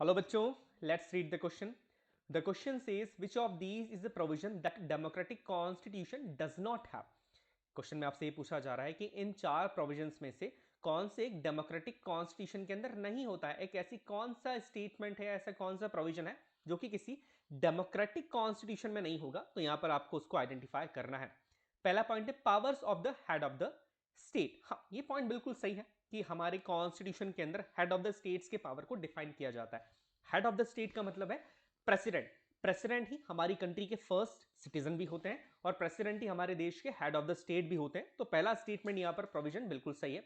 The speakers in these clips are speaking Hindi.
हेलो बच्चों, let's read the question. The question says which of these is the provision that democratic constitution does not have. Question में आपसे ये पूछा जा रहा है कि इन चार प्रोविजंस में से कौन से एक डेमोक्रेटिक कॉन्स्टिट्यूशन के अंदर नहीं होता है. एक ऐसी कौन सा स्टेटमेंट है, ऐसा कौन सा प्रोविजन है जो कि किसी डेमोक्रेटिक कॉन्स्टिट्यूशन में नहीं होगा. तो यहां पर आपको उसको आइडेंटिफाई करना है. पहला पॉइंट है powers of the head of the state. हाँ, ये पॉइंट बिल्कुल सही है कि हमारे कॉन्स्टिट्यूशन के अंदर हेड ऑफ द स्टेट्स के पावर को डिफाइन किया जाता है. हेड ऑफ द स्टेट का मतलब है प्रेसिडेंट. प्रेसिडेंट ही हमारी कंट्री के फर्स्ट सिटीजन भी होते हैं और प्रेसिडेंट ही हमारे देश के हेड ऑफ द स्टेट भी होते हैं. तो पहला स्टेटमेंट यहां पर प्रोविजन बिल्कुल सही है.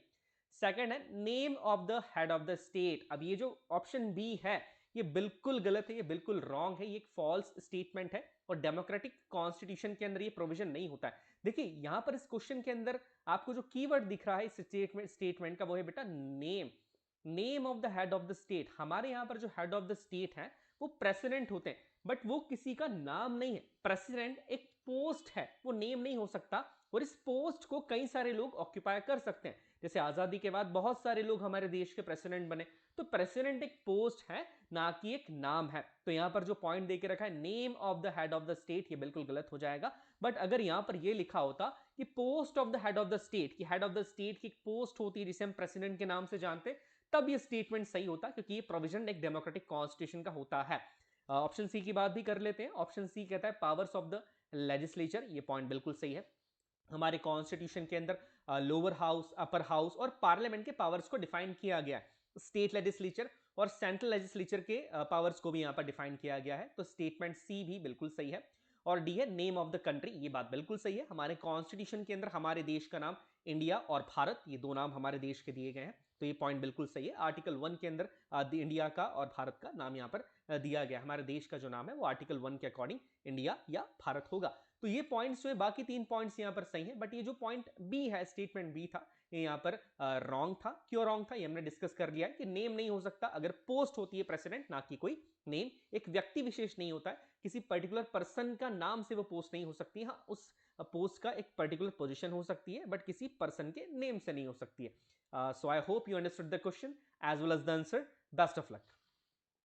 सेकंड है name of the head of the state. अब ये जो ऑप्शन बी है ये बिल्कुल गलत है, ये बिल्कुल रॉन्ग है, ये एक फॉल्स स्टेटमेंट है और डेमोक्रेटिक कॉन्स्टिट्यूशन के अंदर ये प्रोविजन नहीं होता है. देखिए यहां पर इस क्वेश्चन के अंदर आपको जो कीवर्ड दिख रहा है इस स्टेटमेंट का वो है बेटा name. Name of the head of the state. हमारे यहां पर जो हेड ऑफ द स्टेट है वो प्रेसिडेंट होते हैं बट वो किसी का नाम नहीं है. प्रेसिडेंट एक पोस्ट है, वो नेम नहीं हो सकता और इस पोस्ट को कई सारे लोग ऑक्यूपाई कर सकते हैं. जैसे आजादी के बाद बहुत सारे लोग हमारे देश के प्रेसिडेंट बने. तो प्रेसिडेंट एक पोस्ट है ना कि एक नाम है. तो यहां पर जो पॉइंट देके रखा है name of the head of the state, ये बिल्कुल गलत हो जाएगा. बट अगर यहां पर ये लिखा होता कि post of the head of the state, कि हेड ऑफ द स्टेट की एक पोस्ट होती है जिसे हम प्रेसिडेंट के नाम से जानते, तब ये स्टेटमेंट सही होता क्योंकि ये प्रोविजन एक डेमोक्रेटिक कॉन्स्टिट्यूशन का होता है. ऑप्शन सी की बात भी कर लेते हैं. ऑप्शन सी कहता है पावर्स ऑफ द लेजिस्लेचर. ये पॉइंट बिल्कुल सही है. हमारे कॉन्स्टिट्यूशन के अंदर लोअर हाउस, अपर हाउस और पार्लियामेंट के पावर्स को डिफाइन किया गया है. स्टेट लेजिस्लेचर और सेंट्रल लेजिस्लेचर के पावर्स को भी यहां पर डिफाइन किया गया है. तो स्टेटमेंट सी भी बिल्कुल सही है. और डी है नेम ऑफ द कंट्री. ये बात बिल्कुल सही है. हमारे कॉन्स्टिट्यूशन के अंदर हमारे देश का नाम इंडिया और भारत, ये दो नाम हमारे देश के दिए गए हैं. तो ये पॉइंट बिल्कुल सही है. आर्टिकल 1 के अंदर इंडिया का और भारत का नाम यहाँ पर दिया गया. हमारे देश का जो नाम है वो आर्टिकल 1 के अकॉर्डिंग इंडिया या भारत होगा. तो ये पॉइंट्स जो है, बाकी तीन पॉइंट्स यहाँ पर सही है. बट ये जो पॉइंट बी है, स्टेटमेंट बी था, ये यहाँ पर रॉन्ग था. क्यों रॉन्ग था ये हमने डिस्कस कर लिया है कि नेम नहीं हो सकता अगर पोस्ट होती है प्रेसिडेंट, ना कि कोई नेम. एक व्यक्ति विशेष नहीं होता है, किसी पर्टिकुलर पर्सन का नाम से वो पोस्ट नहीं हो सकती. हाँ, उस पोस्ट का एक पर्टिकुलर पोजीशन हो सकती है बट किसी पर्सन के नेम से नहीं हो सकती है. So I hope you understood the question as well as the answer. Best of luck.